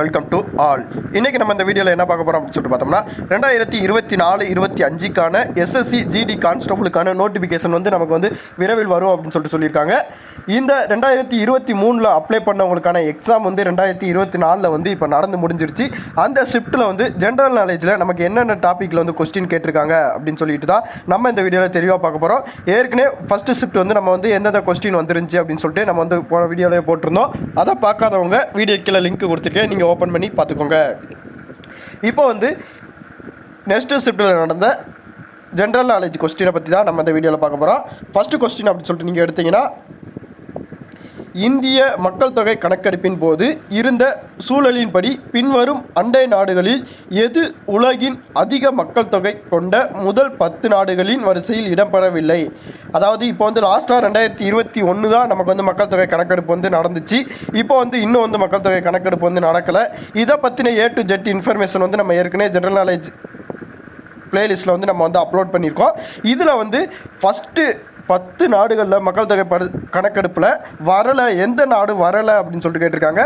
Welcome to all. இன்றைக்கி நம்ம இந்த வீடியோவில் என்ன பார்க்க போகிறோம் அப்படின்னு சொல்லிட்டு பார்த்தோம்னா 2024-25க்கான எஸ்எஸ்சி ஜிடி கான்ஸ்டபிளுக்கான நோட்டிஃபிகேஷன் நமக்கு விரைவில் வரும் அப்படின்னு சொல்லியிருக்காங்க. இந்த 2023 அப்ளை பண்ணவங்களுக்கான எக்ஸாம் 2024 இப்போ நடந்து முடிஞ்சிருச்சு. அந்த ஷிஃப்ட்டில் ஜென்ரல் நாலேஜில் நமக்கு என்னென்ன டாப்பிக்கில் கொஸ்டின் கேட்டிருக்காங்க அப்படின்னு சொல்லிட்டு தான் நம்ம இந்த வீடியோவில் தெளிவாக பார்க்க போகிறோம். ஏற்கனவே ஃபஸ்ட்டு ஷிஃப்ட் நம்ம எந்தெந்த கொஸ்டின் வந்துருந்துச்சு அப்படின்னு சொல்லிட்டு நம்ம போன வீடியோவிலே போட்டிருந்தோம். அதை பார்க்காதவங்க வீடியோ கீழே லிங்க் கொடுத்துருக்கேன், நீங்கள் ஓப்பன் பண்ணி பார்த்துக்கோங்க. இப்போ நெக்ஸ்ட் ஷிஃப்ட்டில் நடந்த ஜென்ரல் நாலேஜ் கொஸ்டினை பற்றி தான் நம்ம இந்த வீடியோவில் பார்க்க போகிறோம். ஃபஸ்ட்டு கொஸ்டின் அப்படின்னு சொல்லிட்டு நீங்கள் எடுத்தீங்கன்னா, இந்திய மக்கள் தொகை கணக்கெடுப்பின் போது இருந்த சூழலின்படி பின்வரும் அண்டை நாடுகளில் எது உலகின் அதிக மக்கள் தொகை கொண்ட முதல் 10 நாடுகளின் வரிசையில் இடம்பெறவில்லை? அதாவது இப்போ லாஸ்ட்டாக 2021 தான் நமக்கு மக்கள் தொகை கணக்கெடுப்பு நடந்துச்சு. இப்போ இன்னும் மக்கள் தொகை கணக்கெடுப்பு நடக்கலை. இதை பற்றின A to Z இன்ஃபர்மேஷன் நம்ம ஏற்கனவே ஜென்ரல் நாலேஜ் பிளேலிஸ்ட்டில் நம்ம அப்லோட் பண்ணியிருக்கோம். இதில் ஃபஸ்ட்டு 10 நாடுகளில் மக்கள் தொகை கணக்கெடுப்பில் வரலை, எந்த நாடு வரலை அப்படின்னு சொல்லிட்டு கேட்டிருக்காங்க.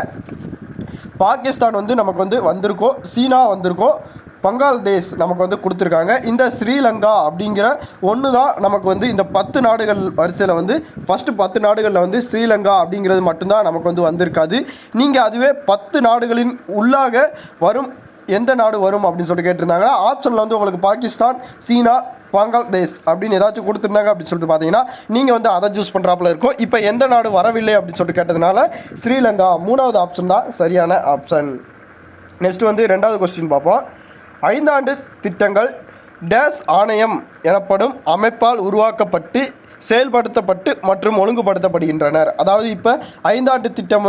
பாகிஸ்தான் நமக்கு வந்திருக்கோம், சீனா வந்திருக்கோம், பங்களாதேஷ் நமக்கு கொடுத்துருக்காங்க. இந்த ஸ்ரீலங்கா அப்படிங்கிற ஒன்று தான் நமக்கு இந்த 10 நாடுகள் வரிசையில் ஃபஸ்ட்டு 10 நாடுகளில் ஸ்ரீலங்கா அப்படிங்கிறது மட்டும்தான் நமக்கு வந்திருக்காது. நீங்கள் அதுவே 10 நாடுகளின் உள்ளாக வரும் எந்த நாடு வரும் அப்படின்னு சொல்லிட்டு கேட்டிருந்தாங்கன்னா, ஆப்ஷனில் உங்களுக்கு பாகிஸ்தான், சீனா, பங்களாதேஷ் அப்படின்னு ஏதாச்சும் கொடுத்துருந்தாங்க அப்படின்னு சொல்லிட்டு பார்த்தீங்கன்னா நீங்கள் அதை சூஸ் பண்ணுறாப்புல இருக்கும். இப்போ எந்த நாடு வரவில்லை அப்படின்னு சொல்லிட்டு கேட்டதுனால ஸ்ரீலங்கா 3வது ஆப்ஷன் தான் சரியான ஆப்ஷன். நெக்ஸ்ட் ரெண்டாவது கொஸ்டின் பார்ப்போம். 5 ஆண்டு திட்டங்கள் டேஸ் ஆணையம் எனப்படும் அமைப்பால் உருவாக்கப்பட்டு செயல்படுத்தப்பட்டு மற்றும் ஒழுங்குபடுத்தப்படுகின்றனர். அதாவது இப்போ 5 ஆண்டு திட்டம்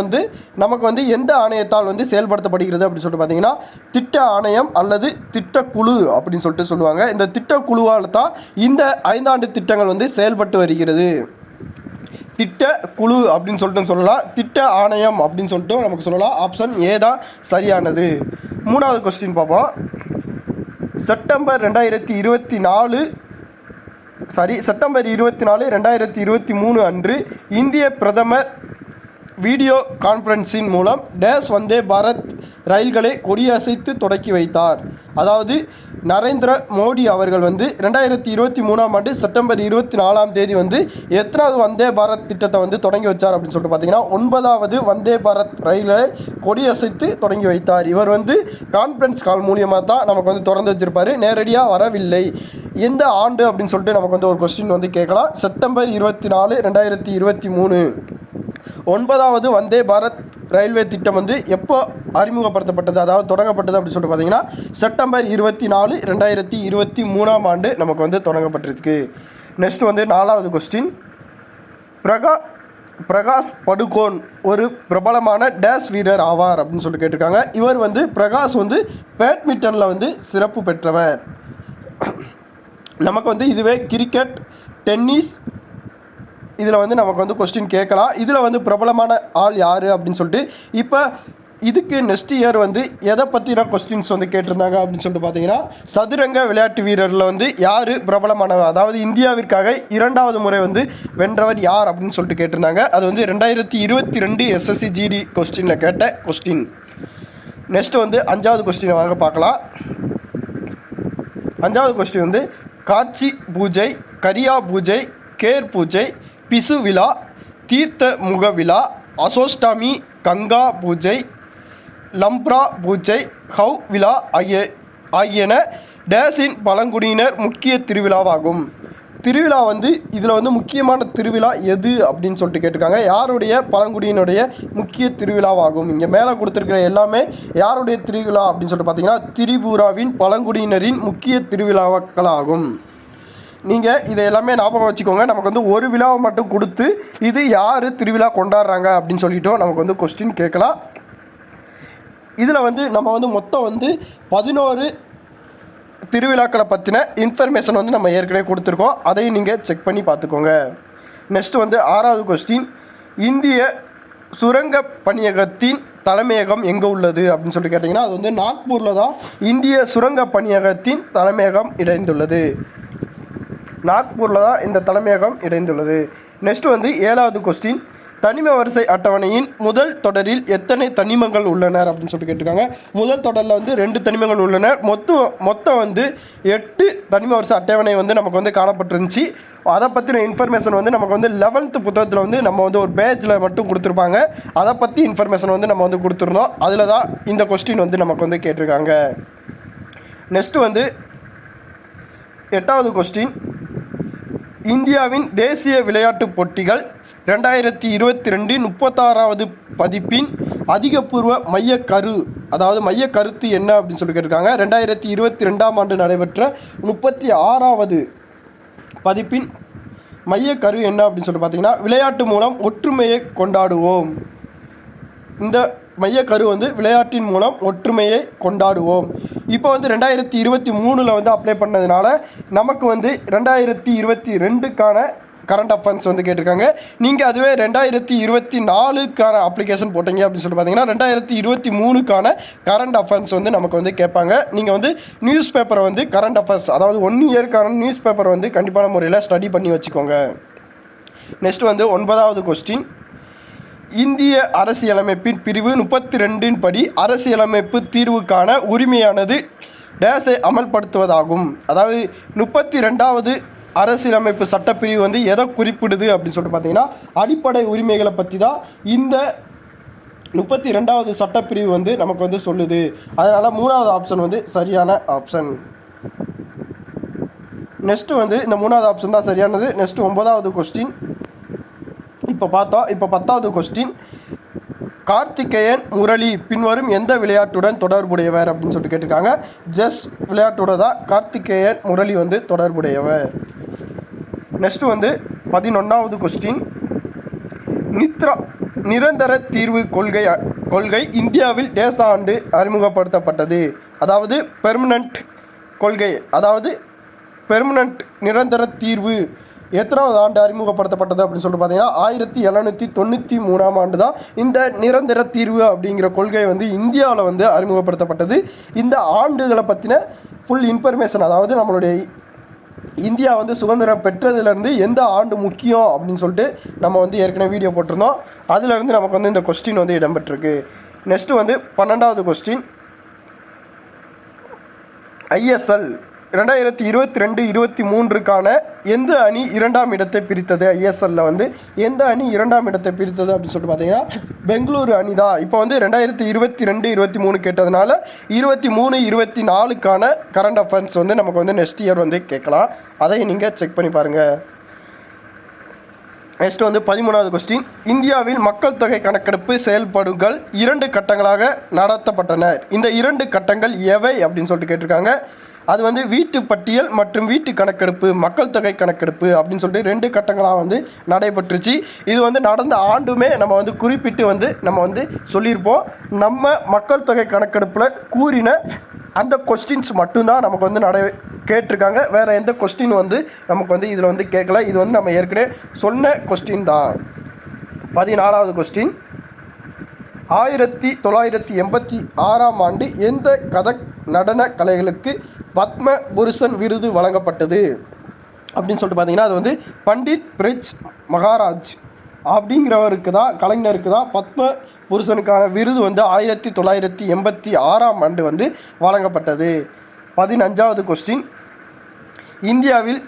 நமக்கு எந்த ஆணையத்தால் செயல்படுத்தப்படுகிறது அப்படின்னு சொல்லிட்டு பார்த்தீங்கன்னா, திட்ட ஆணையம் அல்லது திட்டக்குழு அப்படின்னு சொல்லுவாங்க. இந்த திட்டக்குழுவால் தான் இந்த 5 ஆண்டு திட்டங்கள் செயல்பட்டு வருகிறது. திட்ட குழு அப்படின்னு சொல்லலாம், திட்ட ஆணையம் அப்படின்னு சொல்லிட்டு நமக்கு சொல்லலாம். ஆப்ஷன் ஏ தான் சரியானது. 3வது கொஸ்டின் பார்ப்போம். செப்டம்பர் 24, 2023 அன்று இந்திய பிரதமர் வீடியோ கான்ஃபரன்ஸின் மூலம் டேஸ் வந்தே பாரத் ரயில்களை கொடியசைத்து தொடக்கி வைத்தார். அதாவது நரேந்திர மோடி அவர்கள் 2023 ஆண்டு செப்டம்பர் 24 எத்தனாவது வந்தே பாரத் திட்டத்தை தொடங்கி வச்சார் அப்படின்னு சொல்லிட்டு பார்த்தீங்கன்னா, 9வது வந்தே பாரத் ரயிலை கொடியசைத்து தொடங்கி வைத்தார். இவர் கான்ஃபரன்ஸ் கால் மூலியமாக தான் நமக்கு திறந்து வச்சிருப்பார், நேரடியாக வரவில்லை. எந்த ஆண்டு அப்படின்னு சொல்லிட்டு நமக்கு ஒரு கொஸ்டின் கேட்கலாம். செப்டம்பர் 24, 2023 9வது வந்தே பாரத் ரயில்வே திட்டம் எப்போ அறிமுகப்படுத்தப்பட்டது, அதாவது தொடங்கப்பட்டது அப்படின்னு சொல்லிட்டு பார்த்தீங்கன்னா, செப்டம்பர் 24, 2023 ஆண்டு நமக்கு தொடங்கப்பட்டிருக்கு. நெக்ஸ்ட் 4வது கொஸ்டின். பிரகாஷ் படுகோன் ஒரு பிரபலமான டேஸ் வீரர் ஆவார் அப்படின்னு சொல்லிட்டு கேட்டிருக்காங்க. இவர் பிரகாஷ் பேட்மிண்டனில் சிறப்பு பெற்றவர். நமக்கு இதுவே கிரிக்கெட், டென்னிஸ் இதில் நமக்கு கொஸ்டின் கேட்கலாம். இதில் பிரபலமான ஆள் யார் அப்படின்னு சொல்லிட்டு இப்போ இதுக்கு நெக்ஸ்ட் இயர் எதை பற்றின கொஸ்டின்ஸ் கேட்டிருந்தாங்க அப்படின்னு சொல்லிட்டு பார்த்தீங்கன்னா, சதுரங்க விளையாட்டு வீரரில் யார் பிரபலமானவர், அதாவது இந்தியாவிற்காக 2வது முறை வென்றவர் யார் அப்படின்னு சொல்லிட்டு கேட்டிருந்தாங்க. அது 2022 எஸ்எஸ்சி ஜிடி கொஸ்டினில் கேட்ட கொஸ்டின். நெக்ஸ்ட் 5வது கொஸ்டினை வாங்க பார்க்கலாம். 5வது கொஸ்டின் காட்சி பூஜை, கரியா பூஜை, கேர் பூஜை, பிசு விழா, தீர்த்த முக விழா, அசோஷ்டாமி, கங்கா பூஜை, லம்ப்ரா பூஜை, ஹவ் விழா ஆகியன டேஸின் பழங்குடியினர் முக்கிய திருவிழாவாகும். திருவிழா இதில் முக்கியமான திருவிழா எது அப்படின்னு சொல்லிட்டு கேட்டிருக்காங்க. யாருடைய பழங்குடியினுடைய முக்கிய திருவிழாவாகும்? இங்கே மேலே கொடுத்துருக்கிற எல்லாமே யாருடைய திருவிழா அப்படின்னு சொல்லிட்டு பார்த்தீங்கன்னா, திரிபுராவின் பழங்குடியினரின் முக்கிய திருவிழாக்களாகும். நீங்கள் இதை எல்லாமே ஞாபகம் வச்சுக்கோங்க. நமக்கு ஒரு விழாவை மட்டும் கொடுத்து இது யார் திருவிழா கொண்டாடுறாங்க அப்படின்னு சொல்லிட்டோம் நமக்கு கொஸ்டின் கேட்கலாம். இதில் நம்ம மொத்தம் 11 திருவிழாக்களை பற்றின இன்ஃபர்மேஷன் நம்ம ஏற்கனவே கொடுத்துருக்கோம். அதையும் நீங்கள் செக் பண்ணி பார்த்துக்கோங்க. நெக்ஸ்ட் 6வது கொஸ்டின். இந்திய சுரங்க பணியகத்தின் தலைமையகம் எங்கே உள்ளது அப்படின்னு சொல்லிட்டு கேட்டிங்கன்னா, அது நாக்பூரில் தான் இந்திய சுரங்க பணியகத்தின் தலைமையகம் இணைந்துள்ளது. நாக்பூரில் தான் இந்த தலைமையகம் இணைந்துள்ளது. நெக்ஸ்ட் 7வது கொஸ்டின். தனிம வரிசை அட்டவணையின் முதல் தொடரில் எத்தனை தனிமங்கள் உள்ளனர் அப்படின்னு சொல்லிட்டு கேட்டிருக்காங்க. முதல் தொடரில் வந்து 2 தனிமங்கள் உள்ளனர். மொத்தம் வந்து 8 தனிம வரிசை அட்டவணை வந்து நமக்கு வந்து காணப்பட்டிருந்துச்சு. அதை பற்றின இன்ஃபர்மேஷன் வந்து நமக்கு வந்து 11th புத்தகத்தில் வந்து நம்ம வந்து ஒரு பேஜில் மட்டும் கொடுத்துருப்பாங்க. அதை பற்றி இன்ஃபர்மேஷன் வந்து நம்ம வந்து கொடுத்துருந்தோம். அதில் தான் இந்த கொஸ்டின் வந்து நமக்கு வந்து கேட்டிருக்காங்க. நெக்ஸ்ட் வந்து 8வது கொஸ்டின், இந்தியாவின் தேசிய விளையாட்டுப் போட்டிகள் 2022 36வது பதிப்பின் அதிகபூர்வ மையக்கரு, அதாவது மையக்கருத்து என்ன அப்படின்னு சொல்லி கேட்டிருக்காங்க. 2022ஆம் ஆண்டு நடைபெற்ற 36வது பதிப்பின் மையக்கரு என்ன அப்படின்னு சொல்லி பார்த்தீங்கன்னா, விளையாட்டு மூலம் ஒற்றுமையை கொண்டாடுவோம். இந்த மையக்கரு வந்து விளையாட்டின் மூலம் ஒற்றுமையை கொண்டாடுவோம். இப்போ வந்து 2023 வந்து அப்ளை பண்ணதுனால நமக்கு வந்து 2022க்கான கரண்ட் அஃபேர்ஸ் வந்து கேட்டிருக்காங்க. நீங்கள் அதுவே 2024க்கான அப்ளிகேஷன் போட்டீங்க அப்படின்னு சொல்லி பார்த்தீங்கன்னா 2023க்கான கரண்ட் அஃபேர்ஸ் வந்து நமக்கு வந்து கேட்பாங்க. நீங்கள் வந்து நியூஸ் பேப்பரை வந்து கரண்ட் அஃபேர்ஸ், அதாவது 1 இயர்க்கான நியூஸ் பேப்பரை வந்து கண்டிப்பான முறையில் ஸ்டடி பண்ணி வச்சுக்கோங்க. நெக்ஸ்ட் வந்து 9வது கொஸ்டின், இந்திய அரசியலமைப்பின் பிரிவு 32 படி அரசியலமைப்பு தீர்வுக்கான உரிமையானது டேஸை அமல்படுத்துவதாகும். அதாவது 32வது அரசியலமைப்பு சட்டப்பிரிவு வந்து எதை குறிப்பிடுது அப்படின்னு சொல்லிட்டு பார்த்தீங்கன்னா, அடிப்படை உரிமைகளை பற்றி தான் இந்த 32வது சட்டப்பிரிவு வந்து நமக்கு வந்து சொல்லுது. அதனால் 3வது ஆப்ஷன் வந்து சரியான ஆப்ஷன். நெக்ஸ்ட்டு வந்து இந்த 3வது ஆப்ஷன் தான் சரியானது. நெக்ஸ்ட் 9வது கொஸ்டின் இப்போ பார்த்தோம். இப்போ 10வது கொஸ்டின், கார்த்திகேயன் முரளி பின்வரும் எந்த விளையாட்டுடன் தொடர்புடையவர் அப்படின்னு சொல்லிட்டு கேட்டிருக்காங்க. செஸ் விளையாட்டோட தான் கார்த்திகேயன் முரளி வந்து தொடர்புடையவர். நெக்ஸ்ட் வந்து 11வது கொஸ்டின், நிரந்தர தீர்வு கொள்கை இந்தியாவில் டேஸ் ஆண்டு அறிமுகப்படுத்தப்பட்டது. அதாவது பெர்மனண்ட் கொள்கை, அதாவது பெர்மனண்ட் நிரந்தர தீர்வு எத்தனாவது ஆண்டு அறிமுகப்படுத்தப்பட்டது அப்படின்னு சொல்லிட்டு பார்த்தீங்கன்னா 1793ஆம் ஆண்டு தான் இந்த நிரந்தர தீர்வு அப்படிங்கிற கொள்கை வந்து இந்தியாவில் வந்து அறிமுகப்படுத்தப்பட்டது. இந்த ஆண்டுகளை பற்றின ஃபுல் இன்ஃபர்மேஷன், அதாவது நம்மளுடைய இந்தியா வந்து சுதந்திரம் பெற்றதுலேருந்து எந்த ஆண்டு முக்கியம் அப்படின்னு சொல்லிட்டு நம்ம வந்து ஏற்கனவே வீடியோ போட்டிருந்தோம். அதிலேருந்து நமக்கு வந்து இந்த கொஸ்டின் வந்து இடம்பெற்றிருக்கு. நெக்ஸ்ட்டு வந்து 12வது கொஸ்டின், ஐஎஸ்எல் 2022-23க்கான எந்த அணி 2ஆம் இடத்தை பிரித்தது? ஐஎஸ்எல்ல வந்து எந்த அணி 2ஆம் இடத்தை பிரித்தது அப்படின்னு சொல்லிட்டு பார்த்தீங்கன்னா பெங்களூரு அணி தான். இப்போ வந்து 2022-23 கேட்டதுனால 23-24க்கான கரண்ட் அஃபேர்ஸ் வந்து நமக்கு வந்து நெக்ஸ்ட் இயர் வந்து கேட்கலாம். அதை நீங்கள் செக் பண்ணி பாருங்கள். நெக்ஸ்ட் வந்து 13வது கொஸ்டின், இந்தியாவில் மக்கள் தொகை கணக்கெடுப்பு செயல்பாடுகள் 2 கட்டங்களாக நடத்தப்பட்டன. இந்த 2 கட்டங்கள் எவை அப்படின்னு சொல்லிட்டு கேட்டிருக்காங்க. அது வந்து வீட்டு பட்டியல் மற்றும் வீட்டு கணக்கெடுப்பு, மக்கள் தொகை கணக்கெடுப்பு அப்படின்னு சொல்லிட்டு 2 கட்டங்களாக வந்து நடைபெற்றுச்சு. இது வந்து நடந்த ஆண்டுமே நம்ம வந்து குறிப்பிட்டு வந்து நம்ம வந்து சொல்லியிருப்போம். நம்ம மக்கள் தொகை கணக்கெடுப்பில் கூறின அந்த கொஸ்டின்ஸ் மட்டும்தான் நமக்கு வந்து கேட்டிருக்காங்க. வேறு எந்த கொஸ்டின் வந்து நமக்கு வந்து இதில் வந்து கேட்கல. இது வந்து நம்ம ஏற்கனவே சொன்ன கொஸ்டின் தான். 14வது கொஸ்டின், 1986ஆம் ஆண்டு எந்த கதக் நடன கலைகளுக்கு பத்ம பூஷன் விருது வழங்கப்பட்டது அப்படின்னு சொல்லிட்டு பார்த்தீங்கன்னா, அது வந்து பண்டிட் பிரிஜ் மகாராஜ் அப்படிங்கிறவருக்கு தான், கலைஞருக்கு தான் பத்ம பூஷனுக்கான விருது வந்து 1986ஆம் ஆண்டு வந்து வழங்கப்பட்டது. 15வது கொஸ்டின், இந்தியாவில்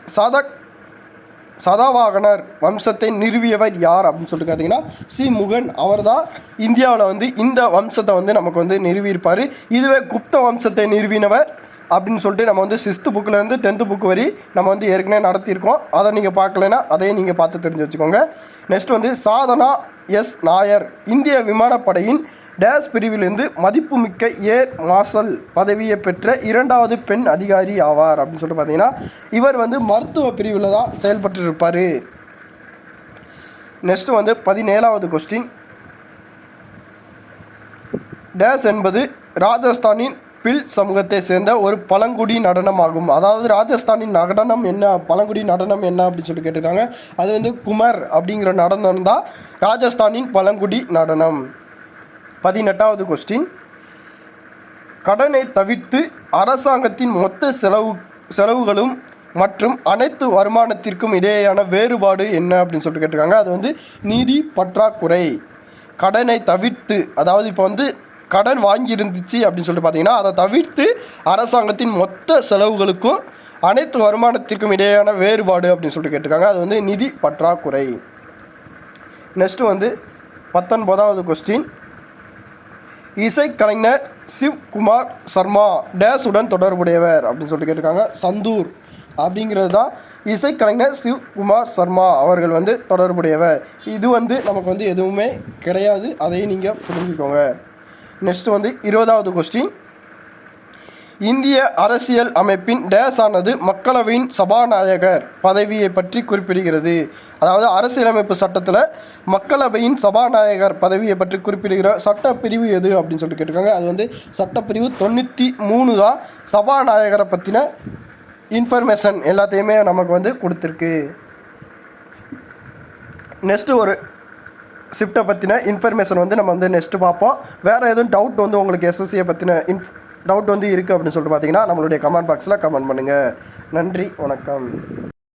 சதவாகனர் வம்சத்தை நிறுவியவர் யார் அப்படின்னு சொல்லிட்டு பார்த்தீங்கன்னா சி முகன். அவர் தான் இந்தியாவில் வந்து இந்த வம்சத்தை வந்து நமக்கு வந்து நிறுவியிருப்பார். இதுவே குப்த வம்சத்தை நிறுவினவர் அப்படின்னு சொல்லிட்டு நம்ம வந்து 6th புக்கிலேருந்து 10th புக் வரை நம்ம வந்து ஏற்கனவே நடத்தியிருக்கோம். அதை நீங்கள் பார்க்கலைன்னா அதையும் நீங்கள் பார்த்து தெரிஞ்சு வச்சுக்கோங்க. நெக்ஸ்ட் வந்து சாதனா எஸ் நாயர் இந்திய விமானப்படையின் டேஸ் பிரிவிலிருந்து மதிப்புமிக்க ஏர் மார்ஷல் பதவியை பெற்ற 2வது பெண் அதிகாரி ஆவார் அப்படின்னு சொல்லிட்டு பார்த்தீங்கன்னா இவர் வந்து மருத்துவ பிரிவில் தான் செயல்பட்டு இருப்பார். நெக்ஸ்ட் வந்து 17வது கொஸ்டின், டேஸ் என்பது ராஜஸ்தானின் பில் சமூகத்தை சேர்ந்த ஒரு பழங்குடி நடனம் ஆகும். அதாவது ராஜஸ்தானின் நடனம் என்ன, பழங்குடி நடனம் என்ன அப்படின்னு சொல்லி கேட்டிருக்காங்க. அது வந்து குமர் அப்படிங்கிற நடனம் தான் ராஜஸ்தானின் பழங்குடி நடனம். 18வது கொஸ்டின், கடனை தவிர்த்து அரசாங்கத்தின் மொத்த செலவுகளும் மற்றும் அனைத்து வருமானத்திற்கும் இடையேயான வேறுபாடு என்ன அப்படின்னு சொல்லிட்டு கேட்டிருக்காங்க. அது வந்து நிதி பற்றாக்குறை. கடனை தவிர்த்து, அதாவது இப்போ வந்து கடன் வாங்கி இருந்துச்சு அப்படின்னு சொல்லிட்டு பார்த்தீங்கன்னா அதை தவிர்த்து அரசாங்கத்தின் மொத்த செலவுகளுக்கும் அனைத்து வருமானத்திற்கும் இடையேயான வேறுபாடு அப்படின்னு சொல்லிட்டு கேட்டிருக்காங்க. அது வந்து நிதி பற்றாக்குறை. நெக்ஸ்ட்டு வந்து 19வது கொஸ்டின். இசைக்கலைஞர் சிவ்குமார் சர்மா டேஸுடன் தொடர்புடையவர் அப்படின்னு சொல்லிட்டு கேட்டிருக்காங்க. சந்தூர் அப்படிங்கிறது தான் இசைக்கலைஞர் சிவ்குமார் சர்மா அவர்கள் வந்து தொடர்புடையவர். இது வந்து நமக்கு வந்து எதுவுமே கிடையாது, அதையும் நீங்கள் புரிஞ்சுக்கோங்க. நெக்ஸ்ட் வந்து 20வது கொஸ்டின். இந்திய அரசியல் அமைப்பின் டேஸ் ஆனது மக்களவையின் சபாநாயகர் பதவியை பற்றி குறிப்பிடுகிறது. அதாவது அரசியலமைப்பு சட்டத்தில் மக்களவையின் சபாநாயகர் பதவியை பற்றி குறிப்பிடுகிற சட்டப்பிரிவு எது அப்படின்னு சொல்லிட்டு கேட்டிருக்காங்க. அது வந்து சட்டப்பிரிவு 93 தான் சபாநாயகரை பற்றின இன்ஃபர்மேஷன் எல்லாத்தையுமே நமக்கு வந்து கொடுத்துருக்கு. நெக்ஸ்ட்டு ஒரு ஷிஃப்ட்டை பற்றின இன்ஃபர்மேஷன் வந்து நம்ம வந்து நெக்ஸ்ட்டு பார்ப்போம். வேறு எதுவும் டவுட் வந்து உங்களுக்கு எஸ்எஸ்சியை பற்றின டவுட் வந்து இருக்குது அப்படின்னு சொல்லிட்டு பார்த்தீங்கன்னா நம்மளுடைய கமெண்ட் பாக்ஸில் கமெண்ட் பண்ணுங்கள். நன்றி, வணக்கம்.